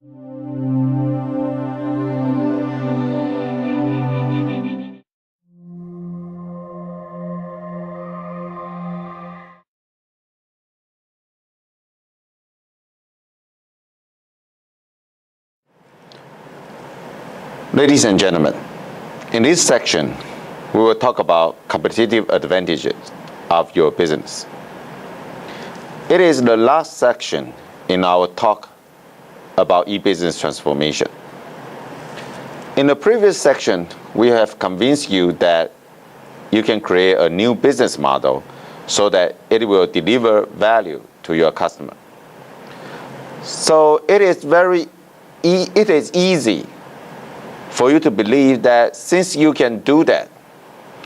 Ladies and gentlemen, in this section, we will talk about competitive advantages of your business. It is the last section in our talk about e-business transformation. In the previous section, we have convinced you that you can create a new business model so that it will deliver value to your customer. So it is easy for you to believe that since you can do that,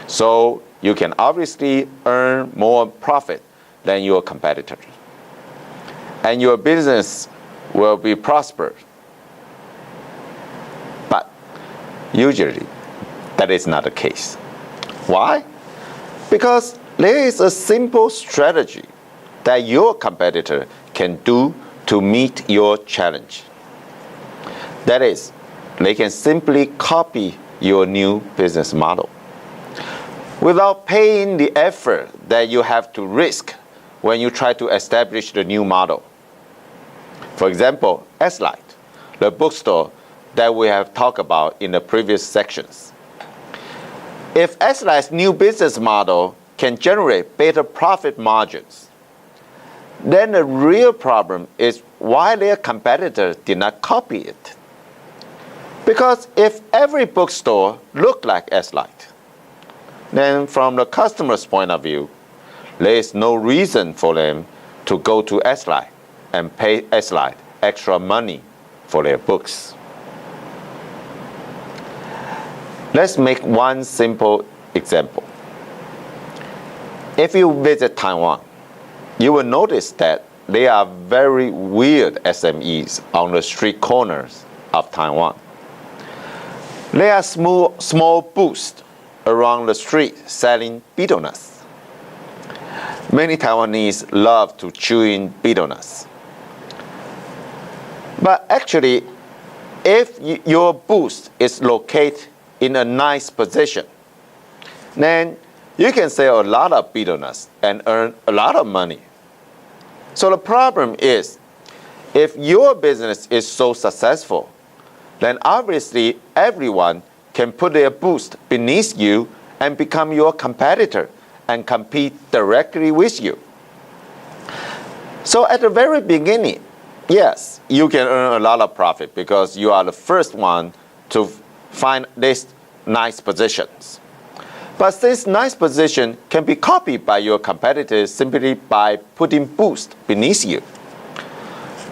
so you can obviously earn more profit than your competitors. And your business will be prospered. But usually, that is not the case. Why? Because there is a simple strategy that your competitor can do to meet your challenge. That is, they can simply copy your new business model without paying the effort that you have to risk when you try to establish the new model. For example, S-Lite, the bookstore that we have talked about in the previous sections. If S-Lite's new business model can generate better profit margins, then the real problem is why their competitors did not copy it. Because if every bookstore looked like S-Lite, then from the customer's point of view, there is no reason for them to go to S-Lite and pay S-Lite extra money for their books. Let's make one simple example. If you visit Taiwan, you will notice that there are very weird SMEs on the street corners of Taiwan. There are small booths around the street selling betel nuts. Many Taiwanese love to chew in betel nuts. But actually, if your booth is located in a nice position, then you can sell a lot of betel nuts and earn a lot of money. So the problem is, if your business is so successful, then obviously everyone can put their booth beneath you and become your competitor and compete directly with you. So at the very beginning, yes, you can earn a lot of profit because you are the first one to find these nice positions. But this nice position can be copied by your competitors simply by putting booths beneath you.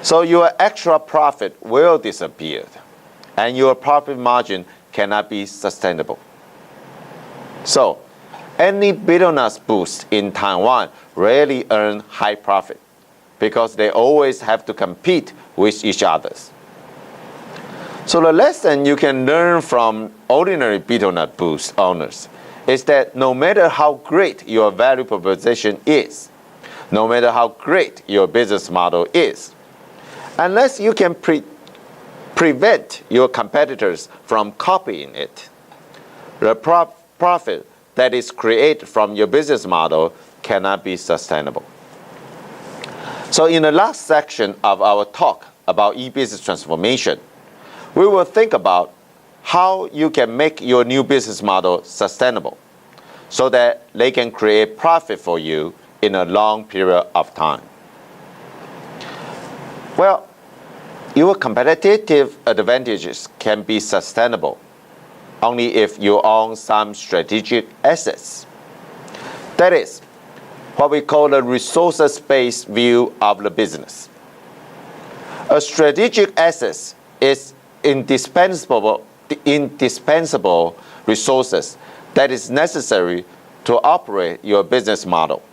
So your extra profit will disappear, and your profit margin cannot be sustainable. So, any betel nuts booths in Taiwan rarely earn high profit because they always have to compete with each other. So the lesson you can learn from ordinary betel nut booth owners is that no matter how great your value proposition is, no matter how great your business model is, unless you can prevent your competitors from copying it, the profit that is created from your business model cannot be sustainable. So in the last section of our talk about e-business transformation, we will think about how you can make your new business model sustainable so that they can create profit for you in a long period of time. Well, your competitive advantages can be sustainable only if you own some strategic assets. That is what we call the resources-based view of the business. A strategic asset is indispensable resources that is necessary to operate your business model.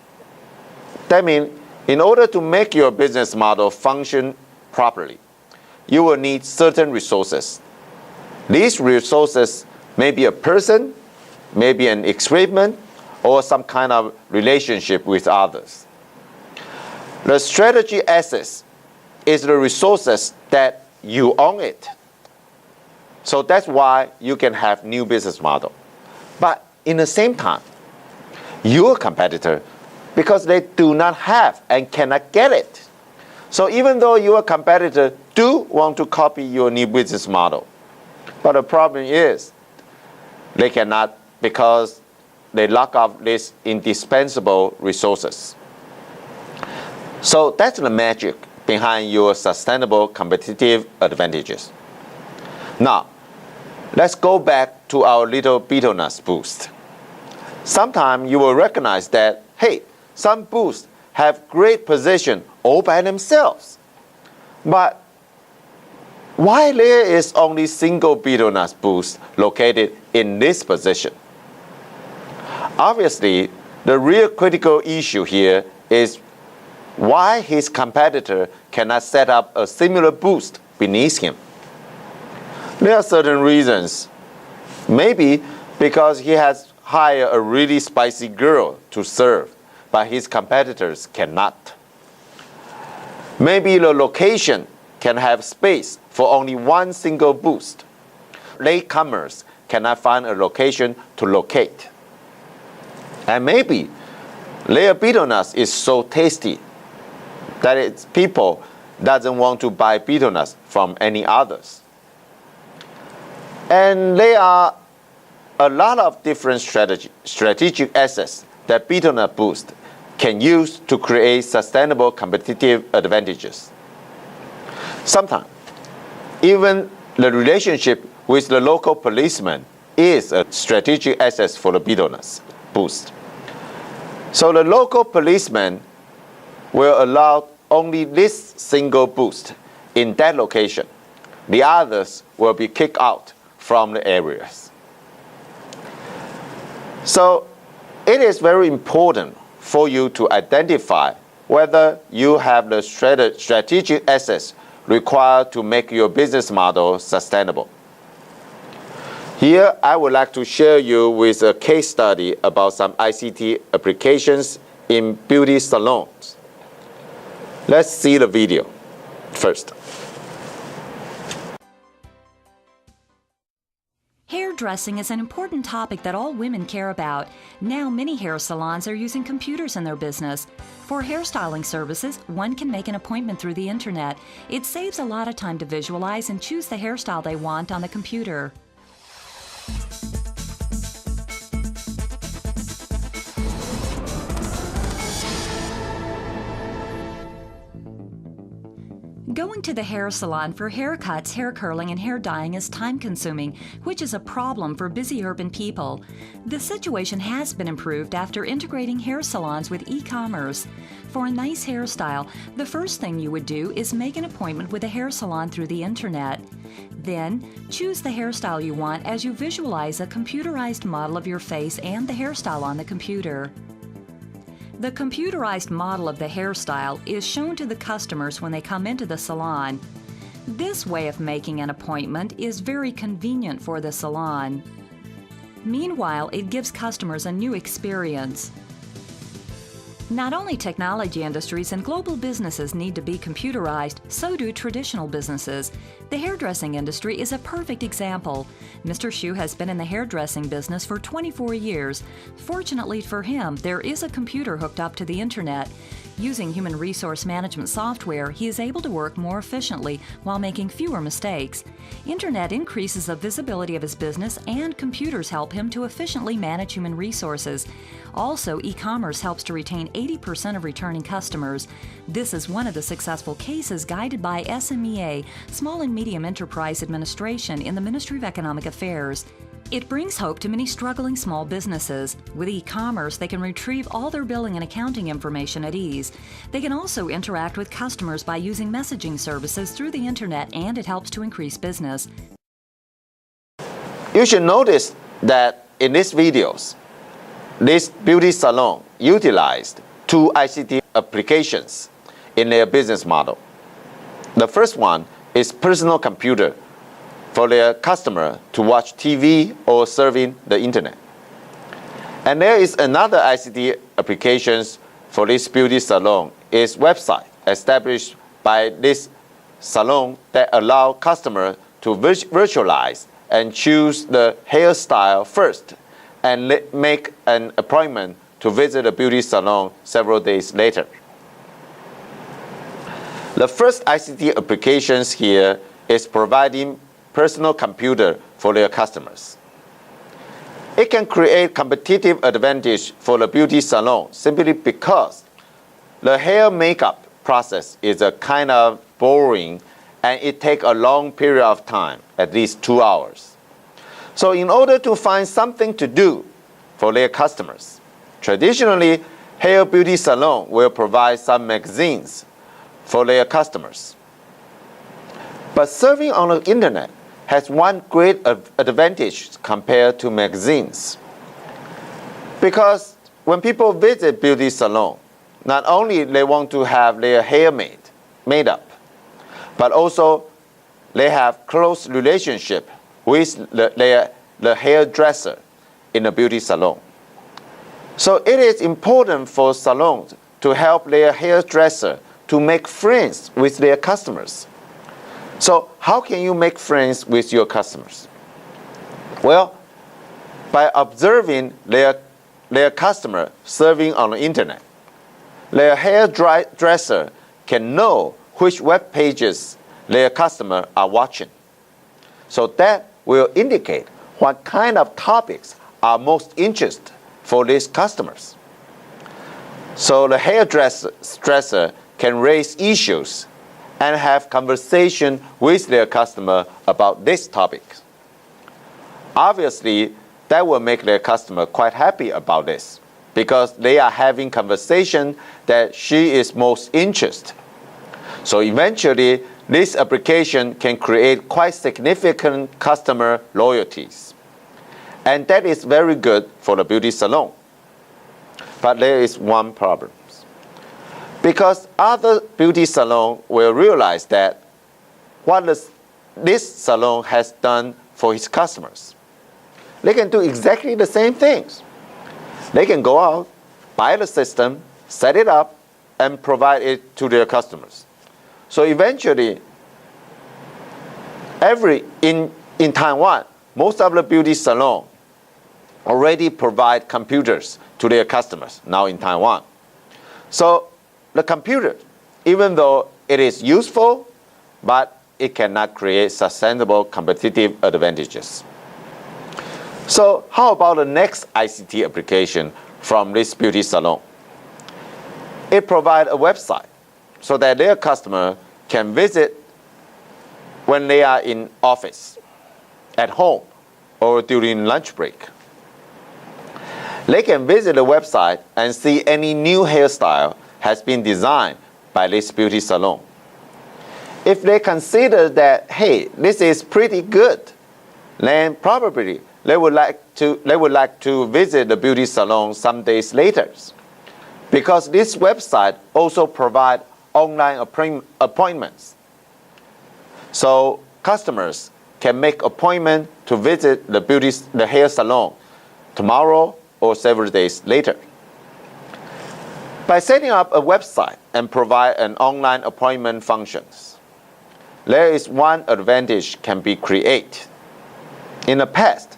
That means in order to make your business model function properly, you will need certain resources. These resources may be a person, maybe an equipment, or some kind of relationship with others. The strategy assets is the resources that you own it. So that's why you can have new business model. But in the same time, your competitor, because they do not have and cannot get it. So even though your competitor do want to copy your new business model, but the problem is they cannot because they lack of these indispensable resources. So that's the magic behind your sustainable competitive advantages. Now, let's go back to our little Betel-Nut boost. Sometimes you will recognize that, hey, some boosts have great position all by themselves. But why there is only single Betel-Nut boost located in this position? Obviously, the real critical issue here is why his competitor cannot set up a similar boost beneath him. There are certain reasons. Maybe because he has hired a really spicy girl to serve, but his competitors cannot. Maybe the location can have space for only one single boost. Latecomers cannot find a location to locate. And maybe their Betel-Nut is so tasty that people doesn't want to buy Betel-Nut from any others. And there are a lot of different strategic assets that Betel-Nut Boost can use to create sustainable competitive advantages. Sometimes, even the relationship with the local policeman is a strategic asset for the Betel-Nut Boost. So the local policeman will allow only this single boost in that location. The others will be kicked out from the areas. So it is very important for you to identify whether you have the strategic assets required to make your business model sustainable. Here, I would like to share you with a case study about some ICT applications in beauty salons. Let's see the video first. Hairdressing is an important topic that all women care about. Now, many hair salons are using computers in their business. For hairstyling services, one can make an appointment through the internet. It saves a lot of time to visualize and choose the hairstyle they want on the computer. Going to the hair salon for haircuts, hair curling, and hair dyeing is time-consuming, which is a problem for busy urban people. The situation has been improved after integrating hair salons with e-commerce. For a nice hairstyle, the first thing you would do is make an appointment with a hair salon through the internet. Then, choose the hairstyle you want as you visualize a computerized model of your face and the hairstyle on the computer. The computerized model of the hairstyle is shown to the customers when they come into the salon. This way of making an appointment is very convenient for the salon. Meanwhile, it gives customers a new experience. Not only technology industries and global businesses need to be computerized, so do traditional businesses. The hairdressing industry is a perfect example. Mr. Xu has been in the hairdressing business for 24 years. Fortunately for him, there is a computer hooked up to the internet. Using human resource management software, he is able to work more efficiently while making fewer mistakes. Internet increases the visibility of his business, and computers help him to efficiently manage human resources. Also, e-commerce helps to retain 80% of returning customers. This is one of the successful cases guided by SMEA, Small and Medium Enterprise Administration, in the Ministry of Economic Affairs. It brings hope to many struggling small businesses. With e-commerce, they can retrieve all their billing and accounting information at ease. They can also interact with customers by using messaging services through the internet, and it helps to increase business. You should notice that in these videos, this beauty salon utilized two ICT applications in their business model. The first one is personal computer for their customer to watch TV or surfing the internet. And there is another ICT applications for this beauty salon is website established by this salon that allow customers to virtualize and choose the hairstyle first and make an appointment to visit a beauty salon several days later. The first ICT applications here is providing personal computer for their customers. It can create competitive advantage for the beauty salon simply because the hair makeup process is a kind of boring and it takes a long period of time, at least 2 hours. So in order to find something to do for their customers, traditionally, hair beauty salon will provide some magazines for their customers. But serving on the internet has one great advantage compared to magazines. Because when people visit beauty salon, not only they want to have their hair made up, but also they have close relationship with the hairdresser in a beauty salon. So it is important for salons to help their hairdresser to make friends with their customers. So how can you make friends with your customers? Well, by observing their customer serving on the internet. Their hairdresser can know which web pages their customer are watching. So that will indicate what kind of topics are most interesting for these customers. So the hairdresser can raise issues and have conversation with their customer about this topic. Obviously, that will make their customer quite happy about this because they are having conversation that she is most interested. So eventually, this application can create quite significant customer loyalties. And that is very good for the beauty salon. But there is one problem. Because other beauty salons will realize that what this salon has done for his customers. They can do exactly the same things. They can go out, buy the system, set it up, and provide it to their customers. So eventually, in Taiwan, most of the beauty salons already provide computers to their customers now in Taiwan. So the computer, even though it is useful, but it cannot create sustainable competitive advantages. So how about the next ICT application from this beauty salon? It provides a website so that their customer can visit when they are in office, at home, or during lunch break. They can visit the website and see any new hairstyle has been designed by this beauty salon. If they consider that, hey, this is pretty good, then probably they would like to visit the beauty salon some days later, because this website also provides online appointments. So customers can make appointment to visit the hair salon tomorrow or several days later. By setting up a website and provide an online appointment functions, there is one advantage can be created. In the past,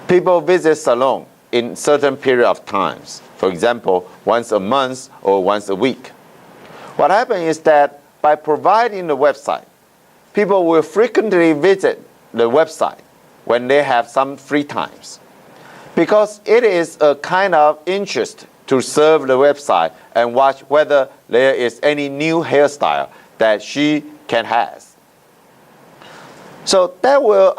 people visit salon in certain period of times, for example, once a month or once a week. What happens is that by providing the website, people will frequently visit the website when they have some free times, because it is a kind of interest to serve the website and watch whether there is any new hairstyle that she can have. So that will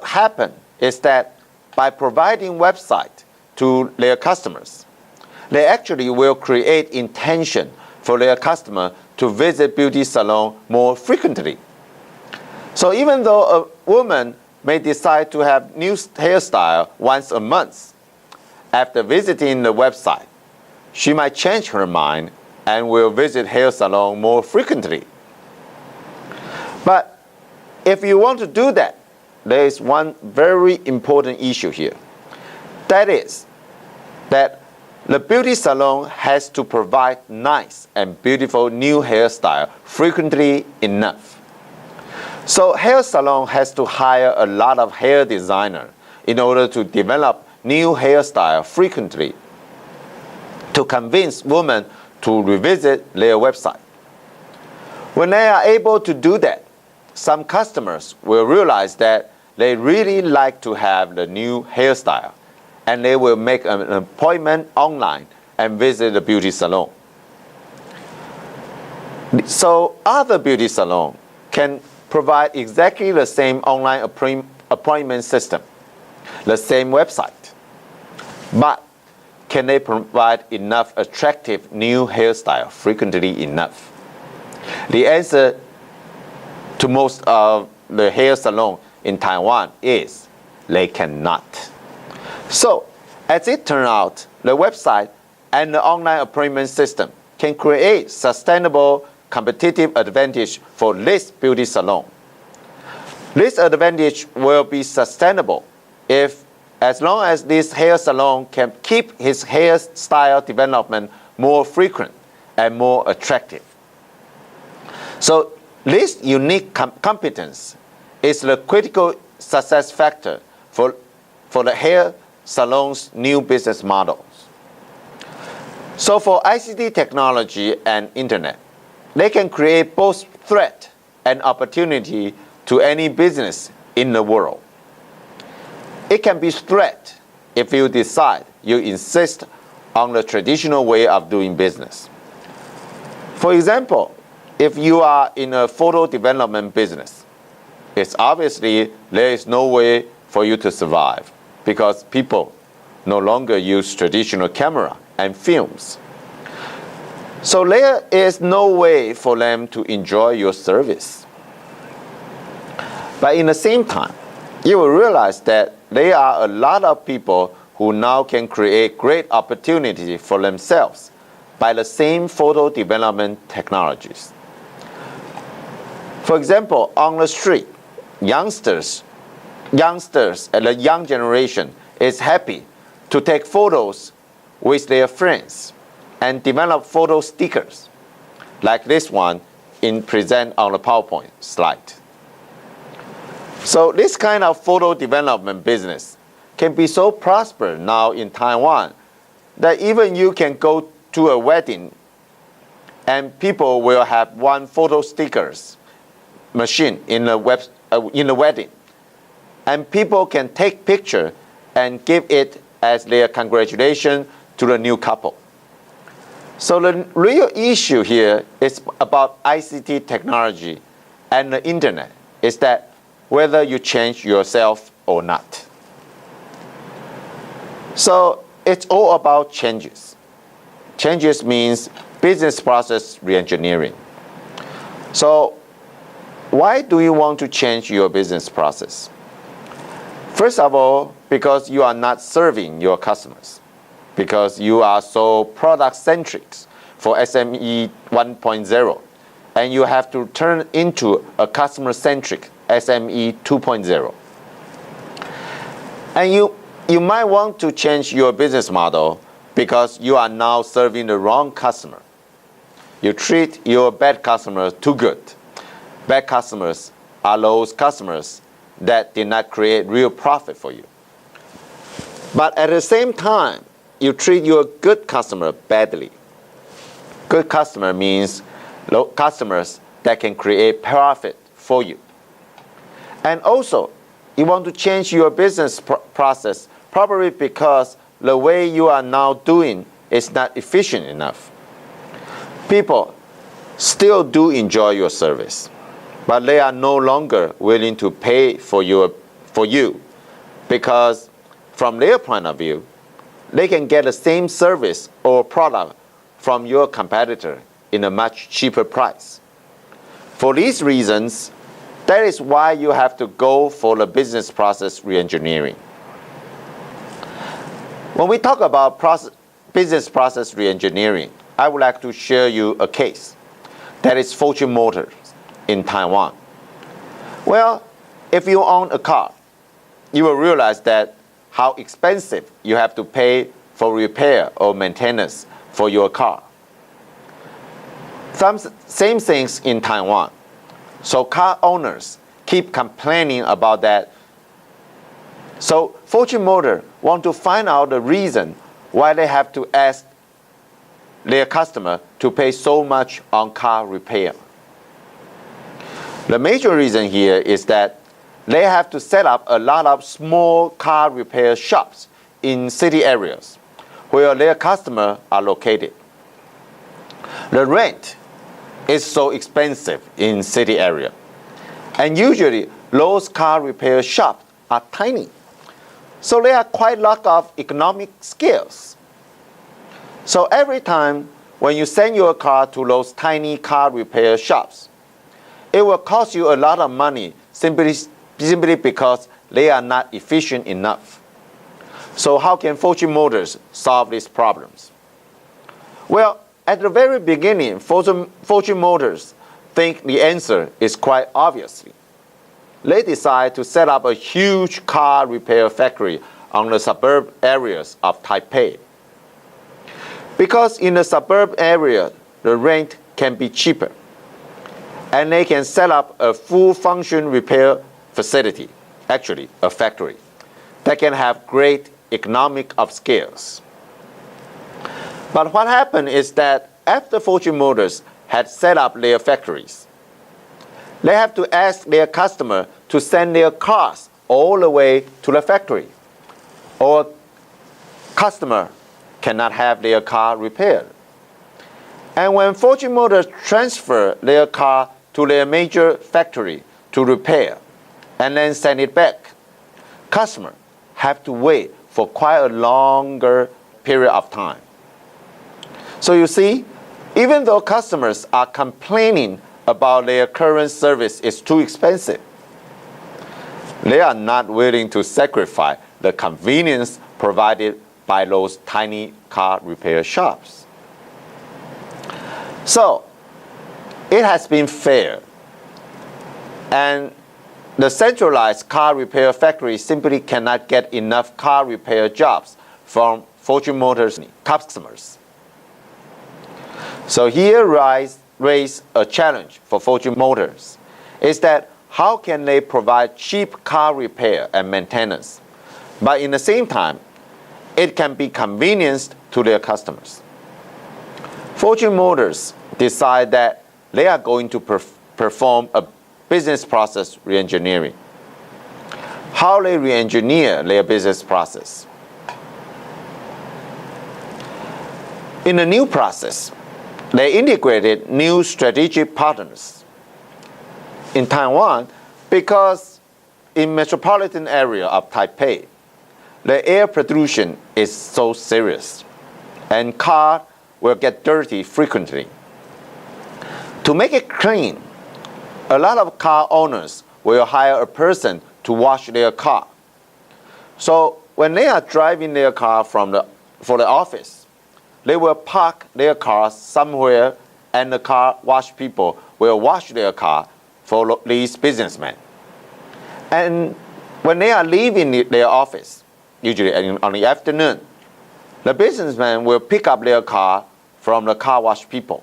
happen is that by providing website to their customers, they actually will create intention for their customer to visit beauty salon more frequently. So even though a woman may decide to have new hairstyle once a month, after visiting the website, she might change her mind and will visit hair salon more frequently. But if you want to do that, there is one very important issue here. That is that The beauty salon has to provide nice and beautiful new hairstyle frequently enough. So hair salon has to hire a lot of hair designer in order to develop new hairstyle frequently to convince women to revisit their website. When they are able to do that, some customers will realize that they really like to have the new hairstyle, and they will make an appointment online and visit the beauty salon. So other beauty salons can provide exactly the same online appointment system, the same website, but can they provide enough attractive new hairstyle frequently enough? The answer to most of the hair salons in Taiwan is they cannot. So, as it turns out, the website and the online appointment system can create sustainable competitive advantage for this beauty salon. This advantage will be sustainable as long as this hair salon can keep his hairstyle development more frequent and more attractive. So this unique competence is the critical success factor for the hair salon's new business models. So for ICT technology and internet, they can create both threat and opportunity to any business in the world. It can be threat if you decide you insist on the traditional way of doing business. For example, if you are in a photo development business, it's obviously there is no way for you to survive because people no longer use traditional camera and films. So there is no way for them to enjoy your service. But in the same time, you will realize that there are a lot of people who now can create great opportunity for themselves by the same photo development technologies. For example, on the street, youngsters and the young generation is happy to take photos with their friends and develop photo stickers like this one present on the PowerPoint slide. So this kind of photo development business can be so prosperous now in Taiwan that even you can go to a wedding and people will have one photo stickers machine in the wedding, and people can take picture and give it as their congratulation to the new couple. So the real issue here is about ICT technology and the internet, is that whether you change yourself or not. So it's all about changes. Changes means business process reengineering. So why do you want to change your business process? First of all, because you are not serving your customers, because you are so product-centric for SME 1.0, and you have to turn into a customer-centric SME 2.0. And you might want to change your business model because you are now serving the wrong customer. You treat your bad customers too good. Bad customers are those customers that did not create real profit for you. But at the same time, you treat your good customer badly. Good customer means customers that can create profit for you. And also, you want to change your business process probably because the way you are now doing is not efficient enough. People still do enjoy your service, but they are no longer willing to pay for you because from their point of view, they can get the same service or product from your competitor in a much cheaper price. For these reasons, that is why you have to go for the business process reengineering. When we talk about business process reengineering, I would like to share you a case. That is Fortune Motors in Taiwan. Well, if you own a car, you will realize that how expensive you have to pay for repair or maintenance for your car. Same things in Taiwan. So car owners keep complaining about that. So Fortune Motor want to find out the reason why they have to ask their customer to pay so much on car repair. The major reason here is that they have to set up a lot of small car repair shops in city areas where their customers are located. The rent is so expensive in city area, and usually those car repair shops are tiny, so they are quite lack of economic skills. So every time when you send your car to those tiny car repair shops, it will cost you a lot of money simply because they are not efficient enough. So how can Fortune Motors solve these problems? Well, at the very beginning, Fortune Motors think the answer is quite obviously. They decide to set up a huge car repair factory on the suburb areas of Taipei. Because in the suburb area, the rent can be cheaper, and they can set up a full function repair facility, actually a factory, that can have great economic of scales. But what happened is that after Fortune Motors had set up their factories, they have to ask their customer to send their cars all the way to the factory, or customer cannot have their car repaired. And when Fortune Motors transfer their car to their major factory to repair and then send it back, customers have to wait for quite a longer period of time. So you see, even though customers are complaining about their current service is too expensive, they are not willing to sacrifice the convenience provided by those tiny car repair shops. So it has been fair, and the centralized car repair factory simply cannot get enough car repair jobs from Fortune Motors customers. So here raise a challenge for Fortune Motors, is that how can they provide cheap car repair and maintenance, but in the same time, it can be convenienced to their customers. Fortune Motors decide that they are going to perform a business process reengineering. How they re-engineer their business process. In the new process, they integrated new strategic partners. In Taiwan, because in metropolitan area of Taipei, the air pollution is so serious, and cars will get dirty frequently. To make it clean, a lot of car owners will hire a person to wash their car. So when they are driving their car for the office, they will park their cars somewhere, and the car wash people will wash their car for these businessmen. And when they are leaving their office, usually on the afternoon, the businessmen will pick up their car from the car wash people.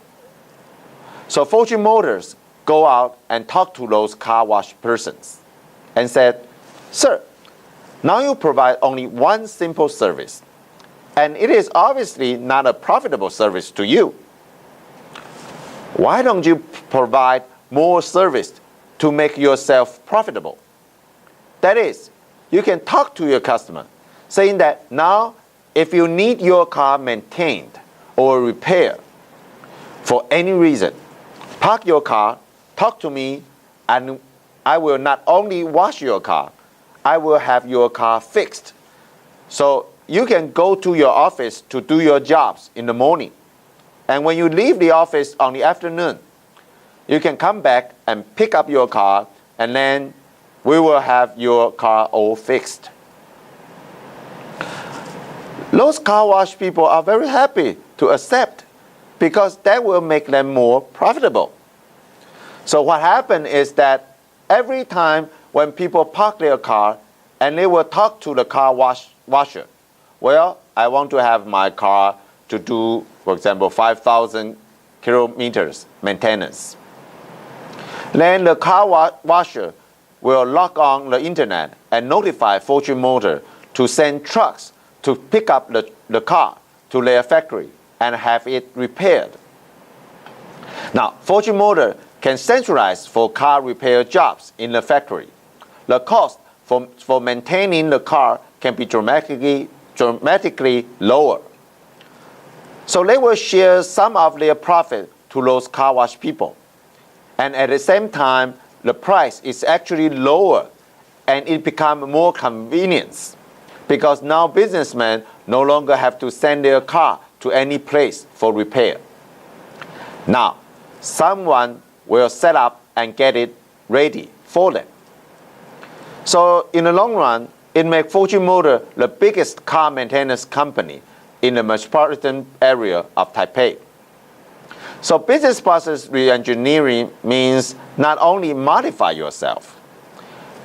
So Fortune Motors go out and talk to those car wash persons and said, "Sir, now you provide only one simple service, and it is obviously not a profitable service to you. Why don't you provide more service to make yourself profitable? That is, you can talk to your customer, saying that now if you need your car maintained or repaired for any reason, park your car, talk to me, and I will not only wash your car, I will have your car fixed. So you can go to your office to do your jobs in the morning. And when you leave the office on the afternoon, you can come back and pick up your car, and then we will have your car all fixed." Those car wash people are very happy to accept, because that will make them more profitable. So what happened is that every time when people park their car and they will talk to the car washer, well, I want to have my car to do, for example, 5,000 kilometers maintenance. Then the car washer will log on the internet and notify Fortune Motor to send trucks to pick up the car to their factory and have it repaired. Now, Fortune Motor can centralize for car repair jobs in the factory. The cost for maintaining the car can be dramatically lower. So they will share some of their profit to those car wash people. And at the same time, the price is actually lower and it becomes more convenience because now businessmen no longer have to send their car to any place for repair. Now, someone will set up and get it ready for them. So in the long run, it makes Fortune Motor the biggest car maintenance company in the metropolitan area of Taipei. So business process reengineering means not only modify yourself.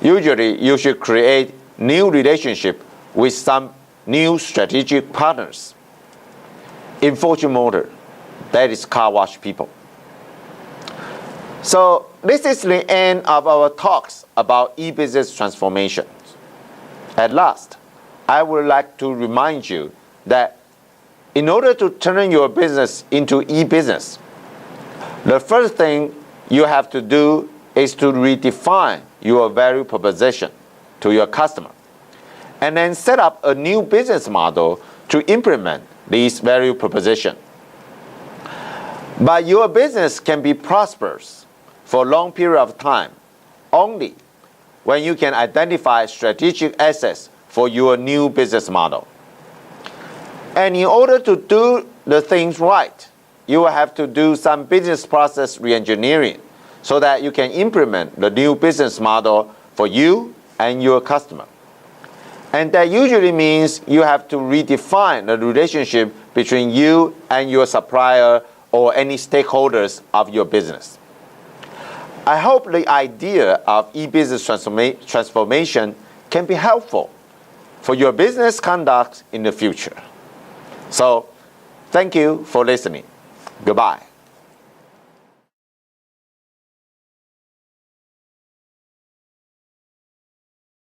Usually, you should create new relationship with some new strategic partners. In Fortune Motor, that is car wash people. So this is the end of our talks about e-business transformation. At last, I would like to remind you that in order to turn your business into e-business, the first thing you have to do is to redefine your value proposition to your customer, and then set up a new business model to implement this value proposition. But your business can be prosperous for a long period of time only when you can identify strategic assets for your new business model. And in order to do the things right, you will have to do some business process reengineering so that you can implement the new business model for you and your customer. And that usually means you have to redefine the relationship between you and your supplier or any stakeholders of your business. I hope the idea of e-business transformation can be helpful for your business conduct in the future. So, thank you for listening. Goodbye.